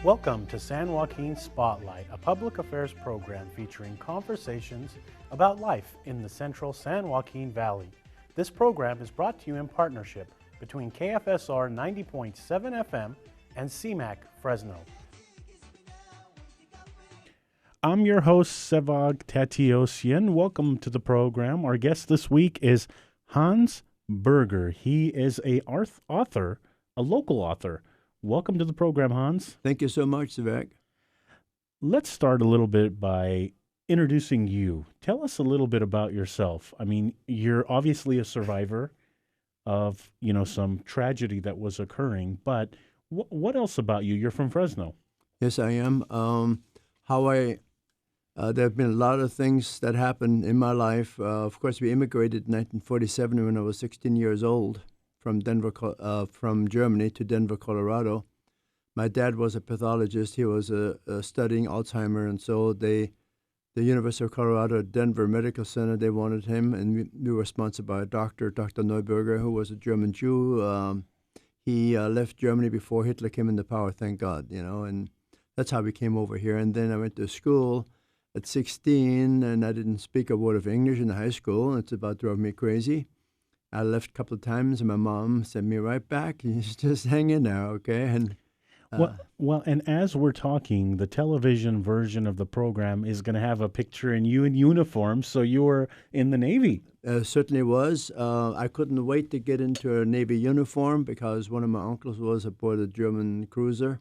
Welcome to San Joaquin Spotlight, a public affairs program featuring conversations about life in the central San Joaquin Valley. This program is brought to you in partnership between KFSR 90.7 FM and CMAC Fresno. I'm your host, Sevag Tateosian. Welcome to the program. Our guest this week is Hans Berger. He is a local author. Welcome to the program, Hans. Thank you so much, Sevag. Let's start a little bit by introducing you. Tell us a little bit about yourself. I mean, you're obviously a survivor of, some tragedy that was occurring, but what else about you? You're from Fresno. Yes, I am. There have been a lot of things that happened in my life. Of course, we immigrated in 1947 when I was 16 years old. From Germany to Denver, Colorado. My dad was a pathologist. He was studying Alzheimer, and so the University of Colorado Denver Medical Center, they wanted him, and we were sponsored by a doctor, Dr. Neuberger, who was a German Jew. He left Germany before Hitler came into power, thank God, and that's how we came over here. And then I went to school at 16, and I didn't speak a word of English in high school. It's about drove me crazy. I left a couple of times, and my mom sent me right back. You just hang in there, okay? And well, and as we're talking, the television version of the program is going to have a picture in you in uniform, so you were in the Navy. Certainly was. I couldn't wait to get into a Navy uniform because one of my uncles was aboard a German cruiser.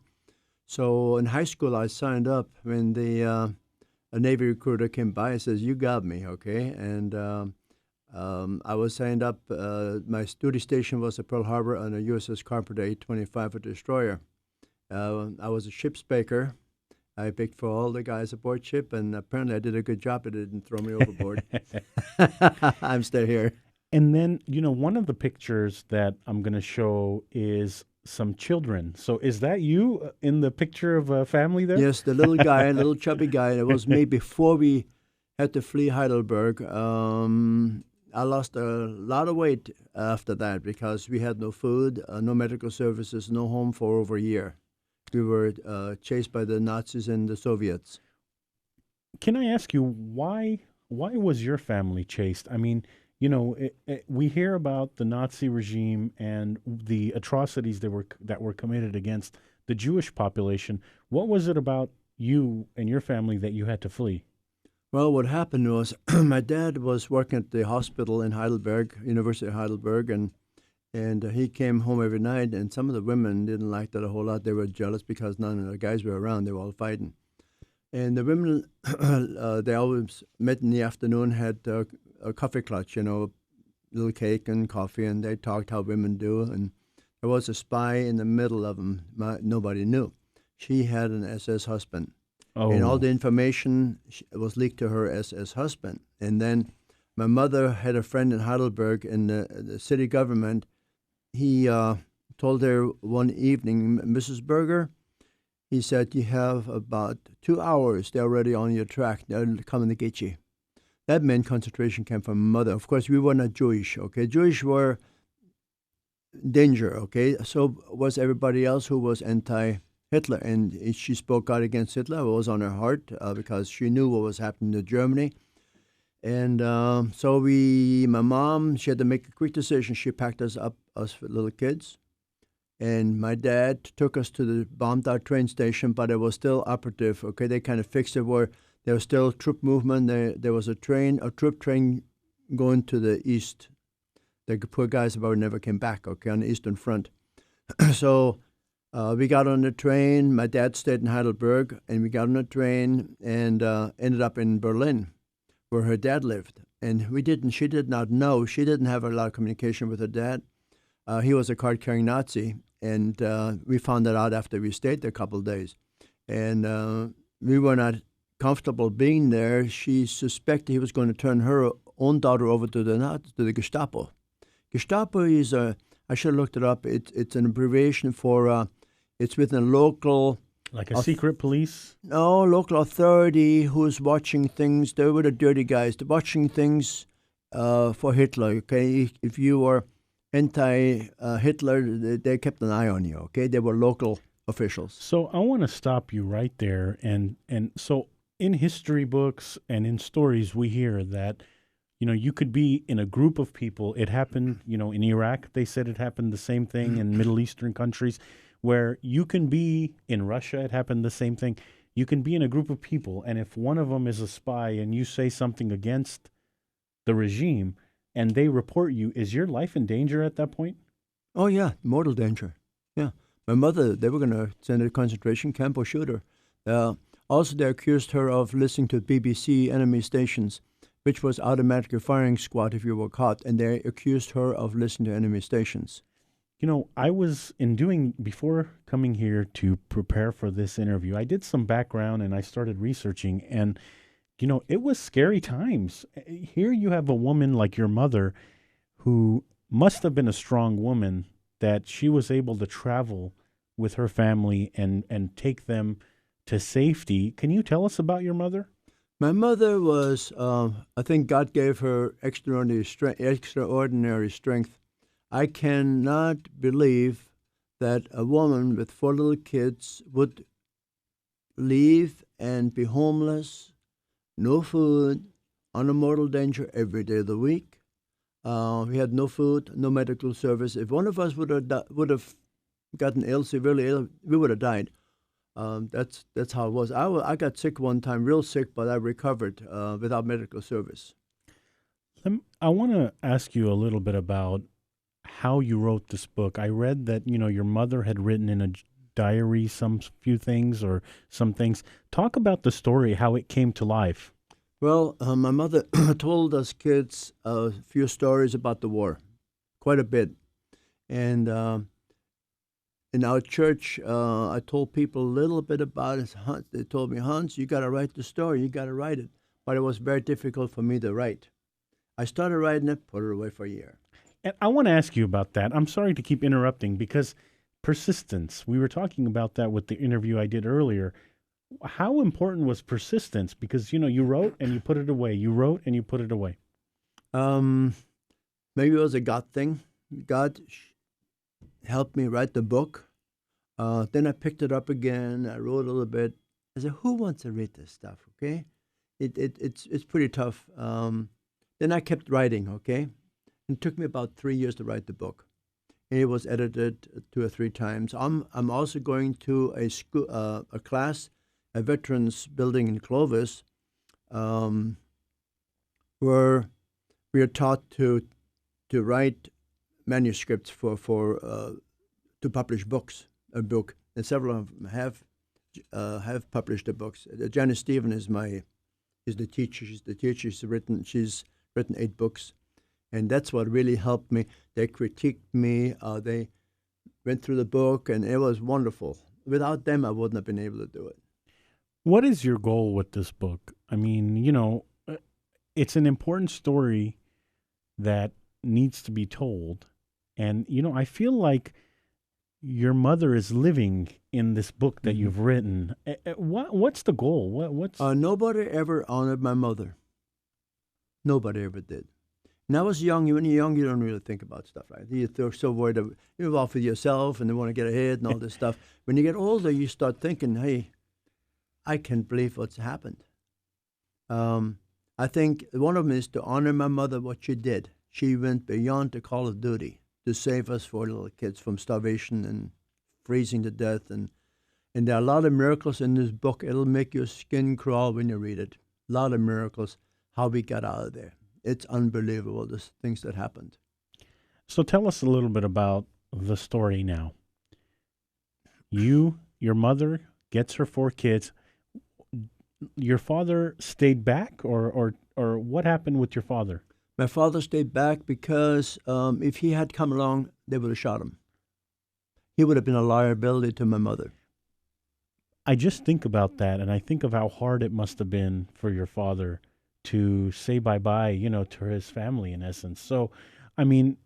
So in high school, I signed up when a Navy recruiter came by and says, "You got me, okay?" And I was signed up. My duty station was at Pearl Harbor on a USS Carpenter 825, a destroyer. I was a ship's baker. I baked for all the guys aboard ship, and apparently I did a good job. It didn't throw me overboard. I'm still here. And then, one of the pictures that I'm going to show is some children. So is that you in the picture of a family there? Yes, the little guy, little chubby guy. It was me before we had to flee Heidelberg. I lost a lot of weight after that because we had no food, no medical services, no home for over a year. We were chased by the Nazis and the Soviets. Can I ask you, why was your family chased? I mean, we hear about the Nazi regime and the atrocities that were committed against the Jewish population. What was it about you and your family that you had to flee? Well, what happened was my dad was working at the hospital in Heidelberg, University of Heidelberg, and he came home every night, and some of the women didn't like that a whole lot. They were jealous because none of the guys were around. They were all fighting. And the women, they always met in the afternoon, had a coffee clutch, little cake and coffee, and they talked how women do. And there was a spy in the middle of them. Nobody knew. She had an SS husband. Oh. And all the information was leaked to her SS husband. And then my mother had a friend in Heidelberg in the city government. He told her one evening, "Mrs. Berger," he said, "you have about 2 hours. They're already on your track. They're coming to get you." That meant concentration camp for my mother. Of course, we were not Jewish, okay? Jewish were danger, okay? So was everybody else who was anti-Hitler, and she spoke out against Hitler. It was on her heart because she knew what was happening to Germany. And so my mom, she had to make a quick decision. She packed us up, us little kids, and my dad took us to the bombed-out train station, but it was still operative, okay? They kind of fixed it where there was still troop movement. There was a troop train going to the east. The poor guys about never came back, okay, on the Eastern Front. So we got on the train. My dad stayed in Heidelberg, and we got on the train and ended up in Berlin, where her dad lived. And she did not know. She didn't have a lot of communication with her dad. He was a card-carrying Nazi, and we found that out after we stayed there a couple of days. And we were not comfortable being there. She suspected he was going to turn her own daughter over to the Gestapo. Gestapo is I should have looked it up. It's an abbreviation for it's within a local... Like a secret police? No, local authority who's watching things. They were the dirty guys. They're watching things for Hitler, okay? If you were anti-Hitler, they kept an eye on you, okay? They were local officials. So I want to stop you right there, and so in history books and in stories we hear that you could be in a group of people. It happened, in Iraq. They said it happened the same thing in Middle Eastern countries, where you can be in Russia. It happened the same thing. You can be in a group of people, and if one of them is a spy and you say something against the regime, and they report you, is your life in danger at that point? Oh yeah, mortal danger. Yeah, my mother. They were going to send her to concentration camp or shoot her. Uh, Also, they accused her of listening to BBC enemy stations, which was automatic firing squad if you were caught, and they accused her of listening to enemy stations. I was before coming here to prepare for this interview, I did some background and I started researching, and, it was scary times. Here you have a woman like your mother who must have been a strong woman, that she was able to travel with her family and take them to safety. Can you tell us about your mother? My mother was, I think God gave her extraordinary strength. I cannot believe that a woman with 4 little kids would leave and be homeless, no food, under mortal danger every day of the week. We had no food, no medical service. If one of us would have gotten ill, severely ill, we would have died. That's how it was. I got sick one time, real sick, but I recovered without medical service. I want to ask you a little bit about how you wrote this book. I read that your mother had written in a diary some few things or some things. Talk about the story, how it came to life. Well, my mother told us kids a few stories about the war, quite a bit, and in our church, I told people a little bit about it. They told me, Hans, you got to write the story. You got to write it. But it was very difficult for me to write. I started writing it, put it away for a year. And I want to ask you about that. I'm sorry to keep interrupting, because persistence, we were talking about that with the interview I did earlier. How important was persistence? Because, you wrote and you put it away. You wrote and you put it away. Maybe it was a God thing. God helped me write the book. Then I picked it up again. I wrote a little bit. I said, "Who wants to read this stuff?" Okay, it's pretty tough. Then I kept writing. Okay, it took me about 3 years to write the book. And it was edited 2 or 3 times. I'm also going to a school, a class, a veterans building in Clovis, where we are taught to write manuscripts for to publish books. A book, and several of them have published the books. Janice Stephen is the teacher. She's the teacher. She's written 8 books, and that's what really helped me. They critiqued me. They went through the book, and it was wonderful. Without them, I wouldn't have been able to do it. What is your goal with this book? I mean, it's an important story that needs to be told. And, I feel like your mother is living in this book that you've written. What's the goal? What's Nobody ever honored my mother. Nobody ever did. And I was young. When you're young, you don't really think about stuff, right? You're so worried you're involved with yourself and they want to get ahead and all this stuff. When you get older, you start thinking, hey, I can't believe what's happened. I think one of them is to honor my mother, what she did. She went beyond the call of duty to save us 4 little kids from starvation and freezing to death. And there are a lot of miracles in this book. It'll make your skin crawl when you read it. A lot of miracles, how we got out of there. It's unbelievable, the things that happened. So tell us a little bit about the story now. Your mother gets her 4 kids. Your father stayed back, or what happened with your father? My father stayed back because if he had come along, they would have shot him. He would have been a liability to my mother. I just think about that, and I think of how hard it must have been for your father to say bye-bye, to his family, in essence. So, I mean,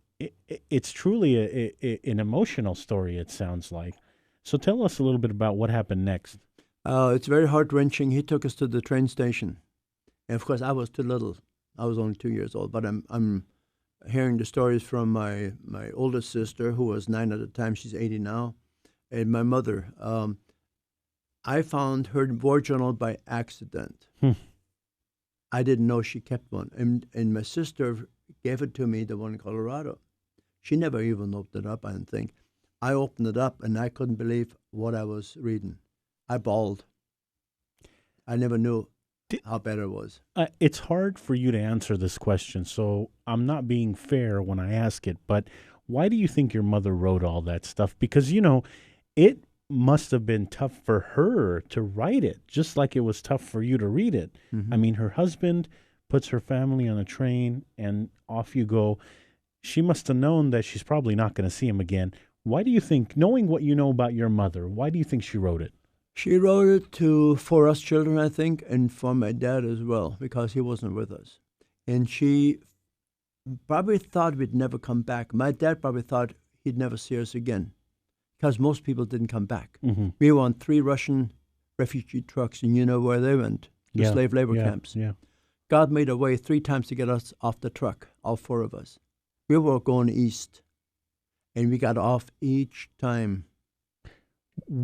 it's truly an emotional story, it sounds like. So tell us a little bit about what happened next. It's very heart-wrenching. He took us to the train station. And, of course, I was too little. I was only 2 years old. But I'm hearing the stories from my oldest sister, who was 9 at the time. She's 80 now. and my mother. I found her war journal by accident. Hmm. I didn't know she kept one, and my sister gave it to me, the one in Colorado. She never even opened it up, I didn't think. I opened it up, and I couldn't believe what I was reading. I bawled. I never knew how bad it was. It's hard for you to answer this question, so I'm not being fair when I ask it, but why do you think your mother wrote all that stuff? Because, it must have been tough for her to write it, just like it was tough for you to read it. Mm-hmm. I mean, her husband puts her family on a train and off you go. She must have known that she's probably not going to see him again. Why do you think, knowing what you know about your mother, why do you think she wrote it? She wrote it for us children, I think, and for my dad as well, because he wasn't with us. And she probably thought we'd never come back. My dad probably thought he'd never see us again, because most people didn't come back. Mm-hmm. We were on 3 Russian refugee trucks, and you know where they went, the slave labor camps. Yeah. God made a way 3 times to get us off the truck, all 4 of us. We were going east, and we got off each time.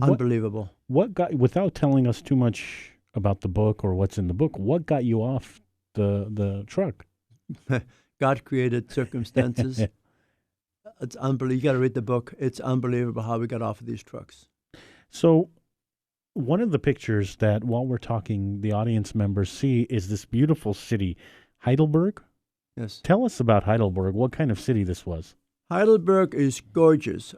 Unbelievable. What got, without telling us too much about the book or what's in the book, what got you off the truck? God created circumstances. It's unbelievable. You got to read the book. It's unbelievable how we got off of these trucks. So one of the pictures that, while we're talking, the audience members see is this beautiful city, Heidelberg. Yes. Tell us about Heidelberg. What kind of city this was? Heidelberg is gorgeous.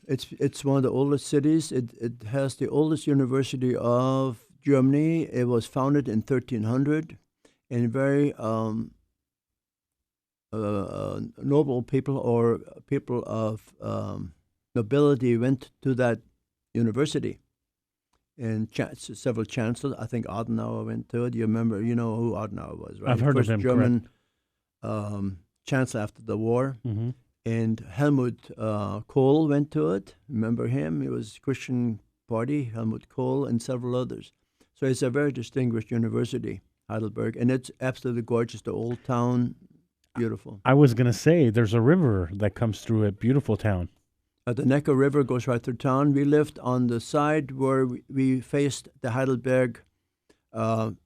It's one of the oldest cities. It has the oldest university of Germany. It was founded in 1300, and very noble people or people of nobility went to that university. And several chancellors, I think Adenauer went to it. You know who Adenauer was, right? I've heard First of him. German chancellor after the war. Mm-hmm. And Helmut Kohl went to it. Remember him? He was Christian Party, Helmut Kohl, and several others. So it's a very distinguished university, Heidelberg, and it's absolutely gorgeous. The old town, beautiful. I was going to say, there's a river that comes through it. Beautiful town. The Neckar River goes right through town. We lived on the side where we faced the Heidelberg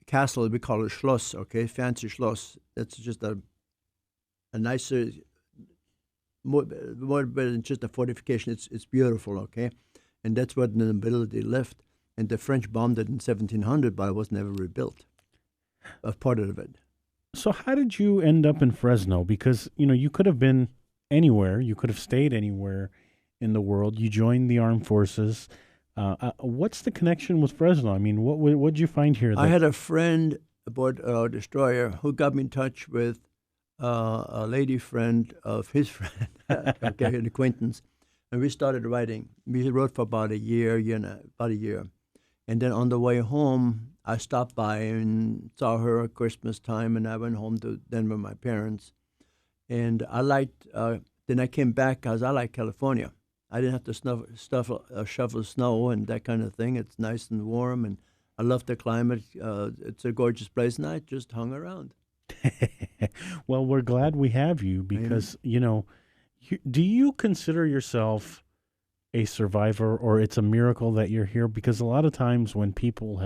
castle. We call it Schloss, okay? Fancy Schloss. It's just a nicer... More than just a fortification. It's beautiful, okay? And that's where the nobility lived. And the French bombed it in 1700, but it was never rebuilt. A part of it. So how did you end up in Fresno? Because, you could have been anywhere. You could have stayed anywhere in the world. You joined the armed forces. What's the connection with Fresno? I mean, what did you find here? I had a friend aboard our destroyer who got me in touch with a lady friend of his friend, okay, an acquaintance, and we started writing. We wrote for about a year. And then on the way home, I stopped by and saw her at Christmas time, and I went home to Denver with my parents. And I liked, then I came back because I like California. I didn't have to shovel snow and that kind of thing. It's nice and warm, and I love the climate. It's a gorgeous place, and I just hung around. Well, we're glad we have you because, do you consider yourself a survivor, or it's a miracle that you're here? Because a lot of times when people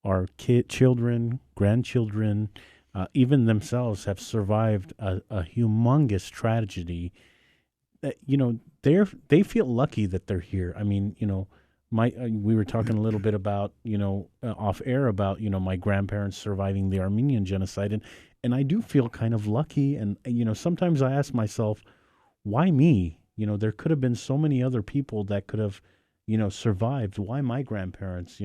our children, grandchildren, even themselves have survived a humongous tragedy, they feel lucky that they're here. I mean, we were talking a little bit about, off air about, my grandparents surviving the Armenian genocide. And I do feel kind of lucky. And, sometimes I ask myself, why me? There could have been so many other people that could have, survived. Why my grandparents,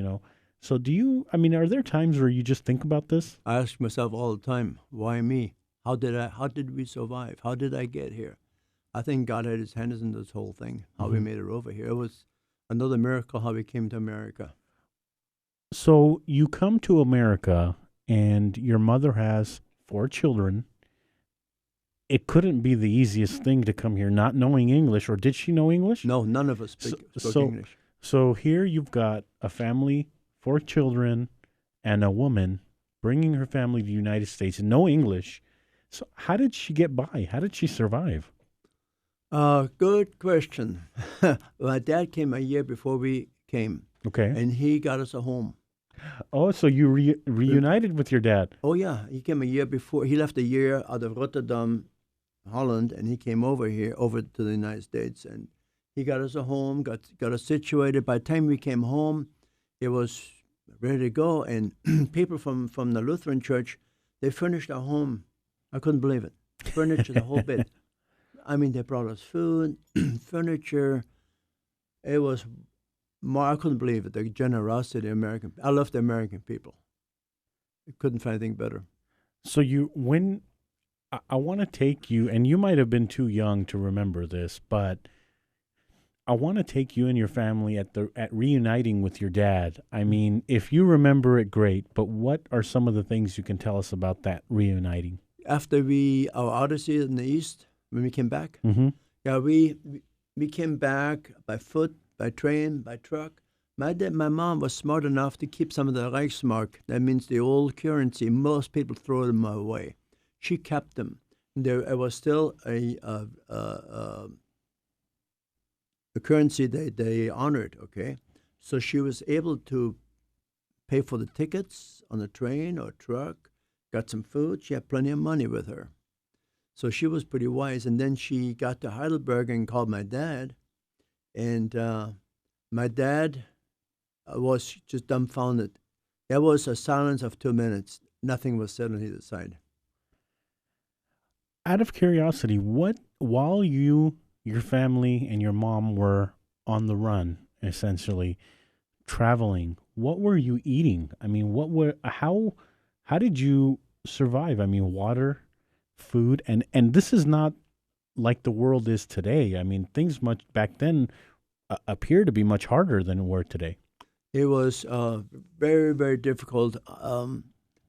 So are there times where you just think about this? I ask myself all the time, why me? How did we survive? How did I get here? I think God had his hands in this whole thing, how we made it over here. It was another miracle how we came to America. So you come to America, and your mother has 4 children. It couldn't be the easiest thing to come here not knowing English, or did she know English? No, none of us spoke English. So here you've got a family, 4 children, and a woman bringing her family to the United States and no English. So how did she get by? How did she survive? Good question. My dad came a year before we came, Okay. and he got us a home. Oh, so you Uh, reunited with your dad. Oh yeah, he came a year before. He left a year out of Rotterdam, Holland, and he came over here, over to the United States, and he got us a home, got us situated. By the time we came home, it was ready to go, and people from the Lutheran church, they furnished our home. I couldn't believe it. Furniture, the whole bit. I mean, they brought us food, furniture. It was more. I couldn't believe it. The generosity of the American. I love the American people. I couldn't find anything better. So you when I want to take you, and you might have been too young to remember this, but I want to take you and your family at reuniting with your dad. I mean, if you remember it, great. But what are some of the things you can tell us about that reuniting? After our odyssey in the east, when we came back, Mm-hmm. yeah, we came back by foot, by train, by truck. My mom was smart enough to keep some of the Reichsmark. That means the old currency. Most people throw them away. She kept them. There was still a currency they honored. Okay, so she was able to pay for the tickets on the train or truck. Got some food. She had plenty of money with her. So she was pretty wise. And then she got to Heidelberg and called my dad. And my dad was just dumbfounded. There was a silence of 2 minutes. Nothing was said on either side. Out of curiosity, what while your family and your mom were on the run, essentially traveling, what were you eating? I mean, how did you survive? I mean, water, food, and this is not like the world is today. I mean, things much back then appear to be much harder than were today. It was very, very difficult.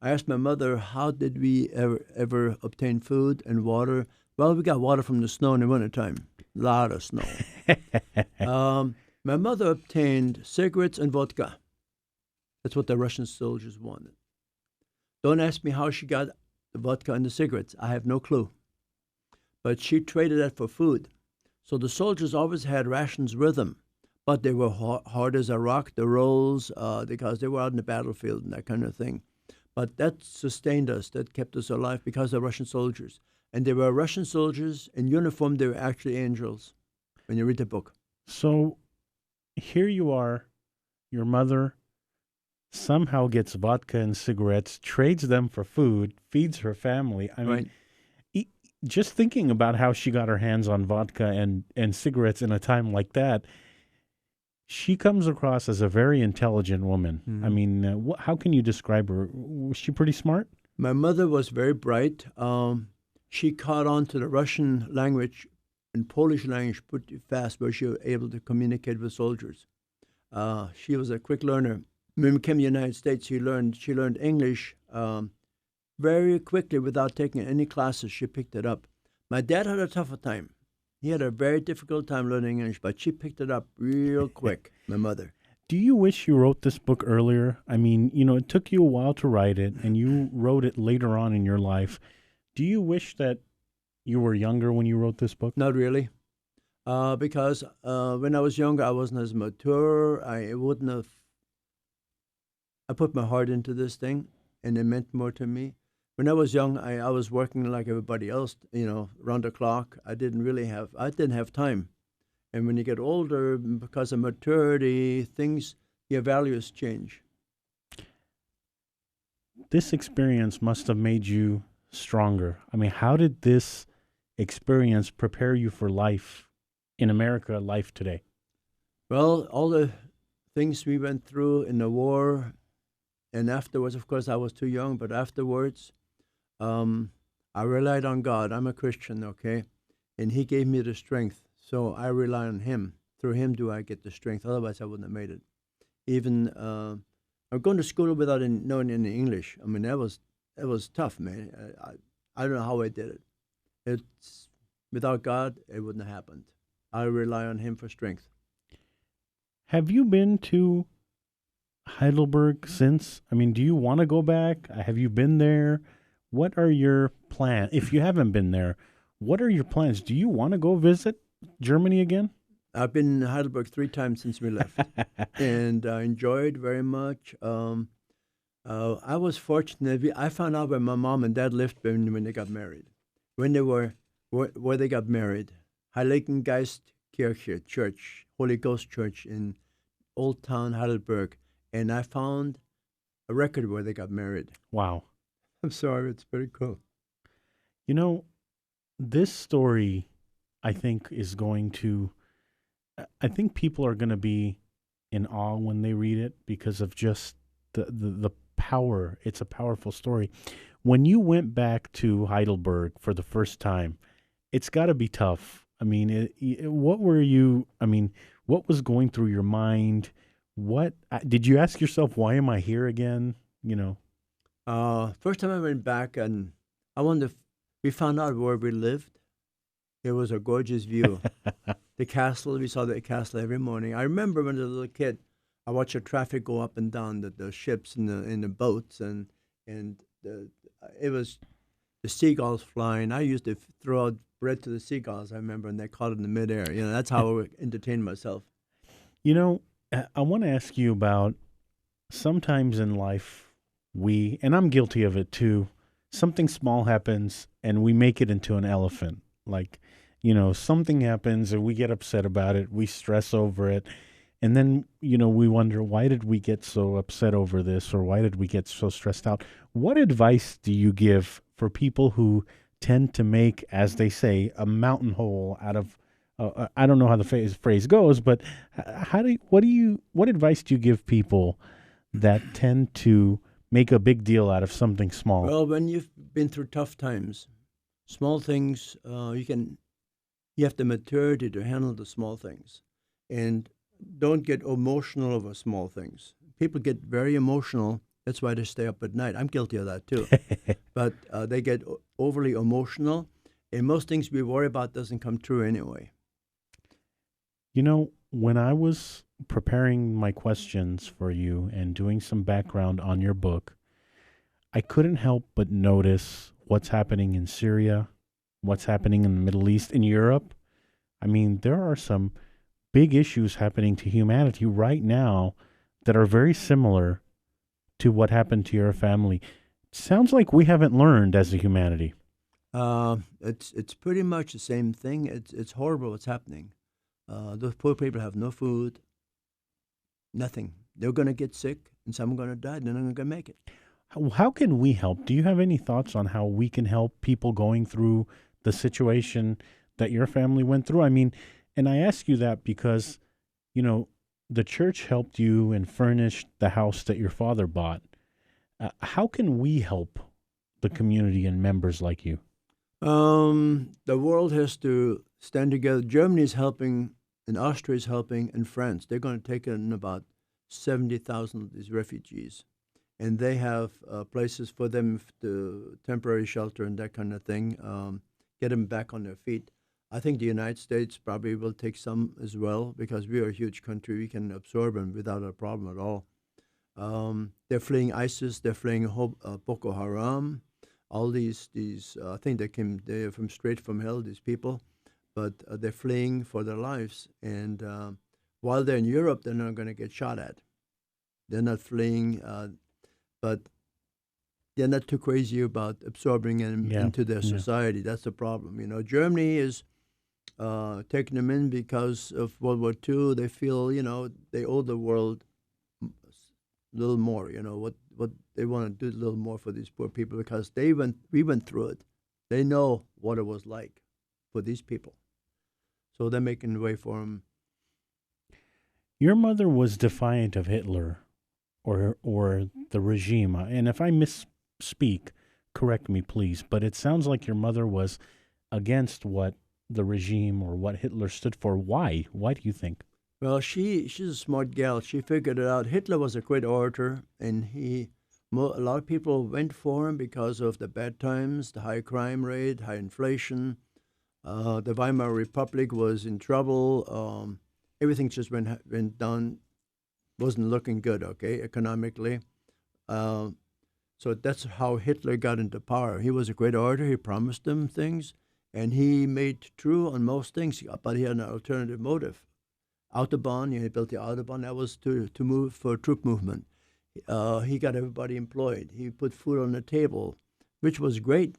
I asked my mother, how did we ever obtain food and water? Well, we got water from the snow in the wintertime. A lot of snow. My mother obtained cigarettes and vodka. That's what the Russian soldiers wanted. Don't ask me how she got the vodka and the cigarettes. I have no clue. But she traded that for food. So the soldiers always had rations with them, but they were hard as a rock, the rolls, because they were out in the battlefield and that kind of thing. But that sustained us, that kept us alive because of Russian soldiers. And they were Russian soldiers in uniform, they were actually angels when you read the book. So here you are, your mother somehow gets vodka and cigarettes, trades them for food, feeds her family. I mean, Right. just thinking about how she got her hands on vodka and cigarettes in a time like that, she comes across as a very intelligent woman. I mean, how can you describe her? Was she pretty smart? My mother was very bright. She caught on to the Russian language and Polish language pretty fast, where she was able to communicate with soldiers. She was a quick learner. When we came to the United States, she learned English very quickly without taking any classes. She picked it up. My dad had a tougher time. He had a very difficult time learning English, but she picked it up real quick, my mother. Do you wish you wrote this book earlier? I mean, it took you a while to write it, and you wrote it later on in your life. Do you wish that you were younger when you wrote this book? Not really. Because when I was younger, I wasn't as mature. I wouldn't have. I put my heart into this thing, and it meant more to me. When I was young, I was working like everybody else, round the clock. I didn't have time. And when you get older, because of maturity, your values change. This experience must have made you stronger. I mean, how did this experience prepare you for life in America, life today? Well, all the things we went through in the war, and afterwards, of course, I was too young, but afterwards, I relied on God. I'm a Christian, okay? And He gave me the strength. So I rely on Him. Through Him do I get the strength. Otherwise, I wouldn't have made it. Even I'm going to school without knowing any English. I mean, that was tough, man. I don't know how I did it. It's without God, it wouldn't have happened. I rely on Him for strength. Have you been to Heidelberg since? I mean, do you want to go back? Have you been there? What are your plans? If you haven't been there, what are your plans? Do you want to go visit? Germany again? I've been in Heidelberg 3 times since we left, and I enjoyed very much. I was fortunate. I found out where my mom and dad lived when they got married. When they were where they got married, Heiligengeistkirche Church, Holy Ghost Church in Old Town Heidelberg, and I found a record where they got married. Wow. I'm sorry, it's very cool. You know, this story, I think, is going to, I think people are going to be in awe when they read it because of just the power. It's a powerful story. When you went back to Heidelberg for the first time, it's got to be tough. I mean, what were you, I mean, what was going through your mind? What did you ask yourself, why am I here again? You know, First time I went back, and I wonder if we found out where we lived. It was a gorgeous view. The castle, we saw the castle every morning. I remember when I was a little kid, I watched the traffic go up and down, the ships and the boats, and it was the seagulls flying. I used to throw out bread to the seagulls. I remember, and they caught it in the midair. You know, that's how I would entertain myself. you know, I want to ask you about sometimes in life, and I'm guilty of it too, something small happens and we make it into an elephant. Like, something happens and we get upset about it, we stress over it. And then, we wonder, why did we get so upset over this or why did we get so stressed out? What advice do you give for people who tend to make, as they say, a mountain hole out of, I don't know how the phrase goes, but what advice do you give people that tend to make a big deal out of something small? Well, when you've been through tough times, small things, you have the maturity to handle the small things, and don't get emotional over small things. People get very emotional. That's why they stay up at night. I'm guilty of that too. But they get overly emotional, and most things we worry about doesn't come true anyway. When I was preparing my questions for you and doing some background on your book, I couldn't help but notice what's happening in Syria, what's happening in the Middle East, in Europe. I mean, there are some big issues happening to humanity right now that are very similar to what happened to your family. Sounds like we haven't learned as a humanity. It's pretty much the same thing. It's horrible what's happening. Those poor people have no food, nothing. They're going to get sick, and some are going to die. They're not going to make it. How can we help? Do you have any thoughts on how we can help people going through the situation that your family went through? I mean, and I ask you that because, the church helped you and furnished the house that your father bought. How can we help the community and members like you? The world has to stand together. Germany is helping, and Austria is helping, and France. They're going to take in about 70,000 of these refugees, and they have places for them to temporary shelter and that kind of thing. Get them back on their feet. I think the United States probably will take some as well because we are a huge country. We can absorb them without a problem at all. They're fleeing ISIS. They're fleeing Boko Haram. All these I think they're from straight from hell. These people, but they're fleeing for their lives. And while they're in Europe, they're not going to get shot at. They're not fleeing, but they're not too crazy about absorbing them Yeah, into their yeah. society. That's the problem. Germany is taking them in because of World War II. They feel, they owe the world a little more. What they want to do a little more for these poor people because we went through it. They know what it was like for these people, so they're making way for them. Your mother was defiant of Hitler or the regime. And if I misspeak, correct me, please. But it sounds like your mother was against what the regime or what Hitler stood for. Why? Why do you think? Well, she's a smart gal. She figured it out. Hitler was a great orator, and a lot of people went for him because of the bad times, the high crime rate, high inflation. The Weimar Republic was in trouble. Everything just went down, wasn't looking good, okay, economically. So that's how Hitler got into power. He was a great orator. He promised them things, and he made true on most things, but he had an alternative motive. Autobahn, he built the Autobahn, that was to move for troop movement. He got everybody employed. He put food on the table, which was great.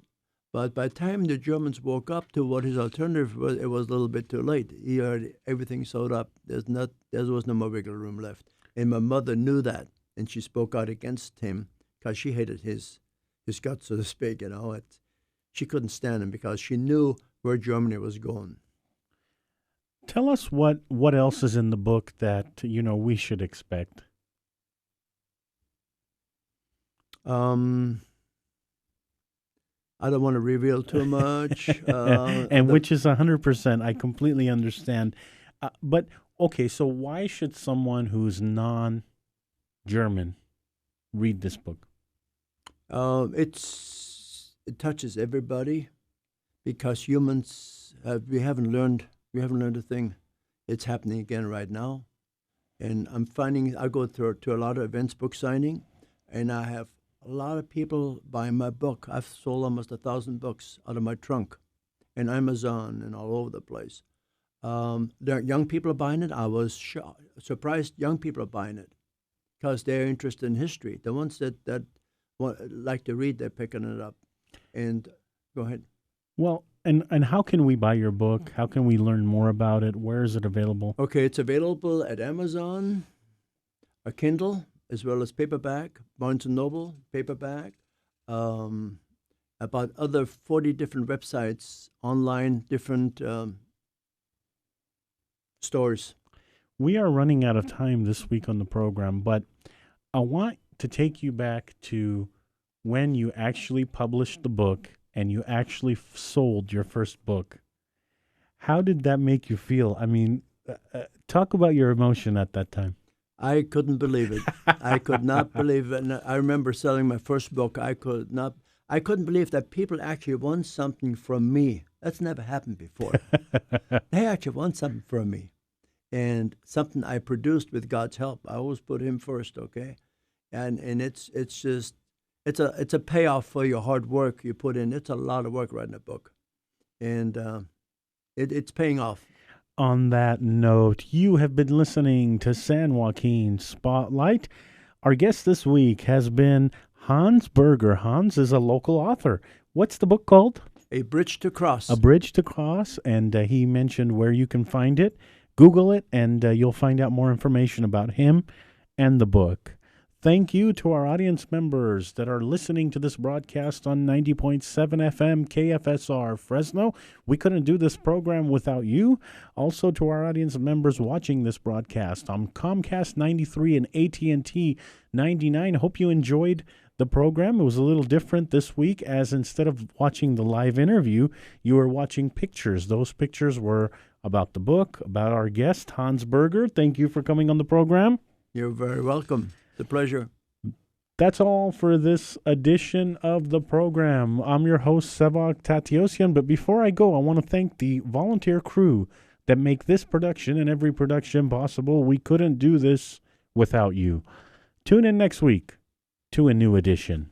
But by the time the Germans woke up to what his alternative was, it was a little bit too late. He had everything sewed up. There was no more wiggle room left. And my mother knew that, and she spoke out against him because she hated his guts, so to speak. She couldn't stand him because she knew where Germany was going. Tell us what else is in the book that we should expect. I don't want to reveal too much. And which is 100%. I completely understand. But, okay, so why should someone who's non-German read this book? It touches everybody because humans, we haven't learned a thing. It's happening again right now. And I'm finding, I go to a lot of events, book signing, and I have a lot of people buying my book. I've sold almost 1,000 books out of my trunk, and Amazon and all over the place. There are young people are buying it. I was surprised young people are buying it because they're interested in history. The ones that like to read, they're picking it up. And go ahead. Well, and how can we buy your book? How can we learn more about it? Where is it available? Okay, it's available at Amazon, a Kindle, as well as paperback, Barnes & Noble, paperback, about other 40 different websites, online, different stores. We are running out of time this week on the program, but I want to take you back to when you actually published the book and you actually sold your first book. How did that make you feel? I mean, talk about your emotion at that time. I couldn't believe it. I could not believe it. And I remember selling my first book. I couldn't believe that people actually want something from me. That's never happened before. They actually want something from me. And something I produced with God's help. I always put him first, okay? And it's a payoff for your hard work you put in. It's a lot of work writing a book. And it's paying off. On that note, you have been listening to San Joaquin Spotlight. Our guest this week has been Hans Berger. Hans is a local author. What's the book called? A Bridge to Cross. A Bridge to Cross, and he mentioned where you can find it. Google it, and you'll find out more information about him and the book. Thank you to our audience members that are listening to this broadcast on 90.7 FM KFSR Fresno. We couldn't do this program without you. Also to our audience members watching this broadcast on Comcast 93 and AT&T 99. I hope you enjoyed the program. It was a little different this week, as instead of watching the live interview, you were watching pictures. Those pictures were about the book, about our guest, Hans Berger. Thank you for coming on the program. You're very welcome. It's a pleasure. That's all for this edition of the program. I'm your host, Sevag Tateosian, but before I go, I want to thank the volunteer crew that make this production and every production possible. We couldn't do this without you. Tune in next week to a new edition.